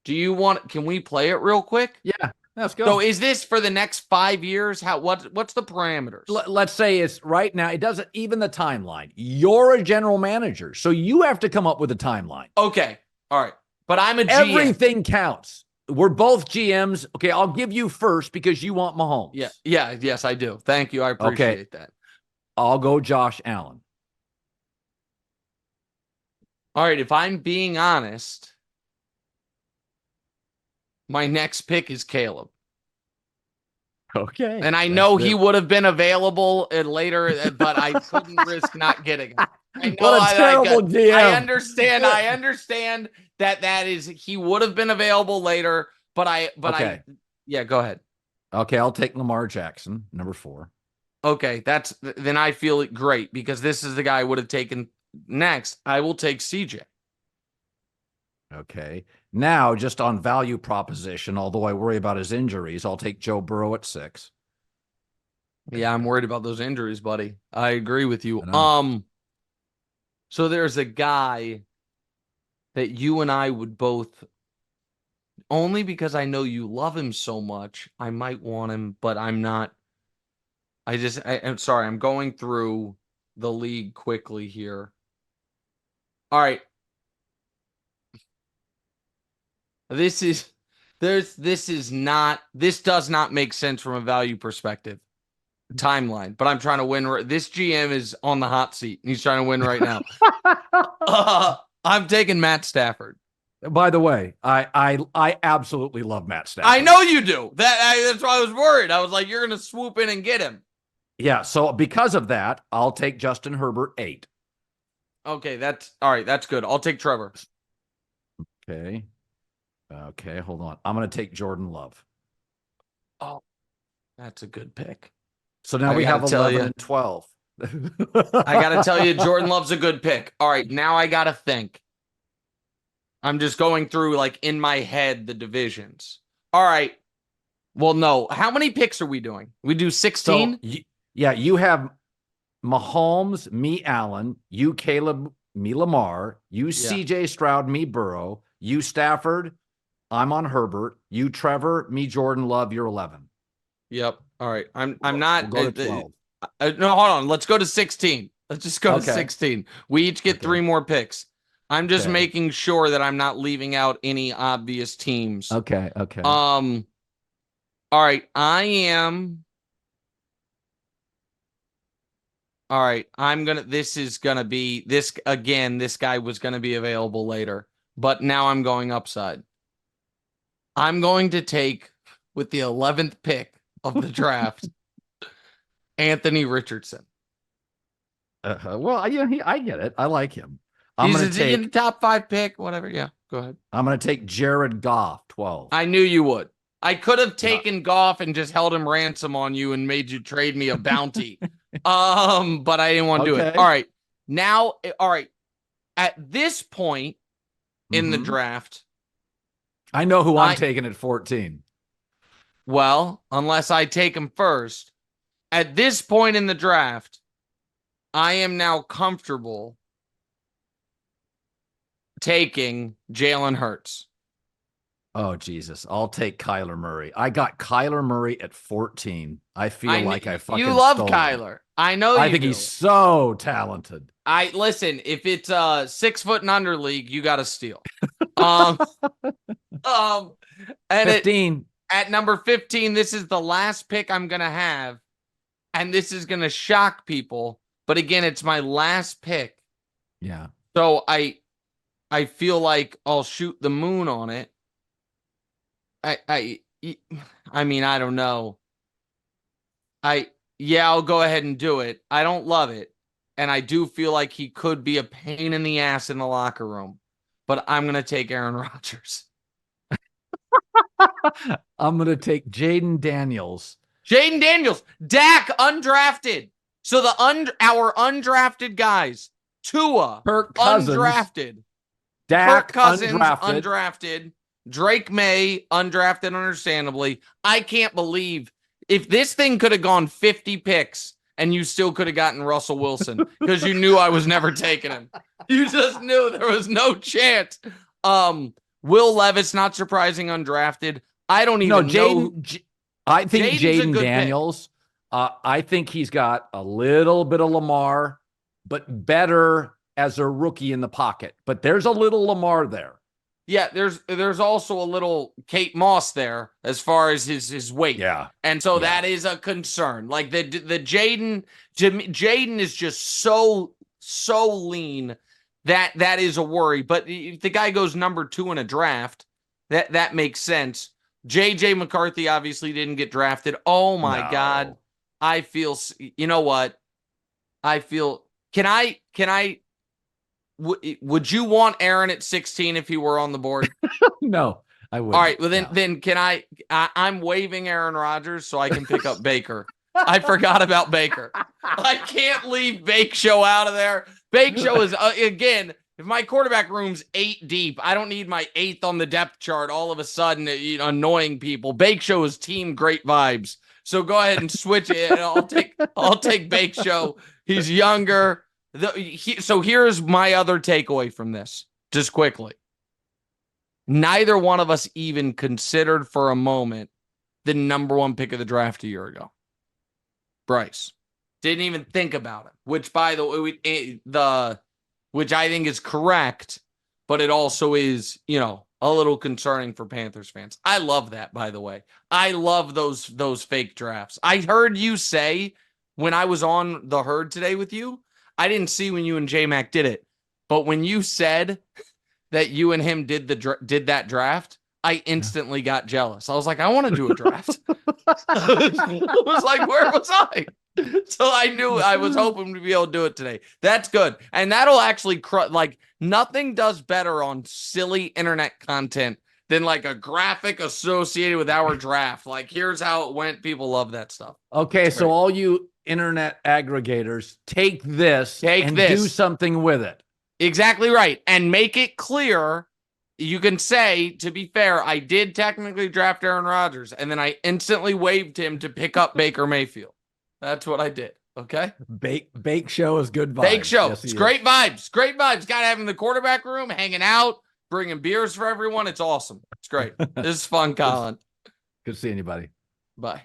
can we play it real quick? Yeah, let's go. So is this for the next 5 years? What's the parameters? Let's say it's right now. It doesn't even the timeline. You're a general manager, so you have to come up with a timeline. Okay. All right. But I'm a GM. Everything counts. We're both GMs. Okay, I'll give you first because you want Mahomes. Yeah. Yes, I do. Thank you. I appreciate that. I'll go Josh Allen. All right, if I'm being honest, my next pick is Caleb. Okay. And I know he would have been available later, but I couldn't risk not getting him. What a terrible GM. I understand that is he would have been available later, go ahead. Okay, I'll take Lamar Jackson, number 4. Okay, then I feel it great because this is the guy I would have taken next. I will take CJ. Okay. Now, just on value proposition, although I worry about his injuries, I'll take Joe Burrow at 6. Yeah, I'm worried about those injuries, buddy. I agree with you. So there's a guy that you and I would both only because I know you love him so much. I might want him, but I'm not. I'm sorry. I'm going through the league quickly here. All right. This does not make sense from a value perspective. Timeline, but I'm trying to win. This GM is on the hot seat. And he's trying to win right now. I'm taking Matt Stafford. By the way, I absolutely love Matt Stafford. I know you do. That's why I was worried. I was like, you're going to swoop in and get him. Yeah, so because of that, I'll take Justin Herbert 8. Okay, that's all right. That's good. I'll take Trevor. Okay, hold on. I'm going to take Jordan Love. Oh, that's a good pick. So now we have 11 and 12. I got to tell you, Jordan Love's a good pick. All right, now I got to think. I'm just going through, like, in my head, the divisions. All right. Well, no. How many picks are we doing? We do 16? So, you have Mahomes, me Allen, you Caleb, me Lamar, you CJ Stroud, me Burrow, you Stafford, I'm on Herbert, you Trevor, me Jordan Love, you're 11. Yep. All right. I'm not. We'll go to 12. No, hold on. Let's go to 16. Let's just go to 16. We each get 3 more picks. I'm just making sure that I'm not leaving out any obvious teams. Okay. All right. All right. This guy was going to be available later, but now I'm going upside. I'm going to take, with the 11th pick of the draft, Anthony Richardson. Well, I get it. I like him. He's in the top 5 pick, whatever. Yeah, go ahead. I'm going to take Jared Goff, 12. I knew you would. I could have taken Goff and just held him ransom on you and made you trade me a bounty. But I didn't want to do it. All right. Now, at this point in the draft, I know who I'm taking at 14. Well, unless I take him first, at this point in the draft, I am now comfortable taking Jalen Hurts. Oh, Jesus. I'll take Kyler Murray. I got Kyler Murray at 14. I feel like I fucking You love stole Kyler. him. I know I think he's so talented. Listen, if it's a 6 foot and under league, you got to steal. And 15. At number 15, this is the last pick I'm going to have. And this is going to shock people. But again, it's my last pick. Yeah. So I feel like I'll shoot the moon on it. I mean, I don't know. I'll go ahead and do it. I don't love it. And I do feel like he could be a pain in the ass in the locker room. But I'm going to take Aaron Rodgers. I'm going to take Jaden Daniels. Dak undrafted. So our undrafted guys, Tua, Kirk Cousins, undrafted. Dak, Kirk Cousins, undrafted. Drake May, undrafted, understandably. I can't believe if this thing could have gone 50 picks and you still could have gotten Russell Wilson because you knew I was never taking him. You just knew there was no chance. Will Levis, not surprising, undrafted. I don't even know. I think Jaden Daniels, I think he's got a little bit of Lamar, but better as a rookie in the pocket. But there's a little Lamar there. Yeah, there's also a little Kate Moss there as far as his weight. Yeah. And so that is a concern. Like the Jaden is just so lean that is a worry. But if the guy goes number 2 in a draft, that makes sense. JJ McCarthy obviously didn't get drafted. Oh my God. I feel, you know what? I feel, would you want Aaron at 16 if he were on the board? No, I wouldn't. All right. Well, then can I'm waiving Aaron Rodgers so I can pick up Baker. I forgot about Baker. I can't leave Bake Show out of there. Bake Show is, again, if my quarterback room's 8 deep, I don't need my 8th on the depth chart all of a sudden, annoying people. Bake Show is team great vibes. So go ahead and switch it. I'll take Bake Show. He's younger. So here's my other takeaway from this, just quickly. neither one of us even considered for a moment the number 1 pick of the draft a year ago. Bryce. Didn't even think about it, which by the way, which I think is correct, but it also is, a little concerning for Panthers fans. I love that, by the way. I love those fake drafts. I heard you say when I was on the herd today with you, I didn't see when you and J-Mac did it, but when you said that you and him did that draft, I instantly got jealous. I was like, I want to do a draft. I was like, where was I? So I knew I was hoping to be able to do it today. That's good. And that'll actually nothing does better on silly internet content than like a graphic associated with our draft. Like, here's how it went. People love that stuff. Okay, so all you internet aggregators, take this and do something with it. Exactly right. And make it clear. You can say, to be fair, I did technically draft Aaron Rodgers, and then I instantly waived him to pick up Baker Mayfield. That's what I did. Okay. Bake show is good vibes. Bake show. Yes, it's great vibes. Great vibes. Got to have him in the quarterback room, hanging out, bringing beers for everyone. It's awesome. It's great. This is fun, Colin. Good seeing you, buddy. Bye.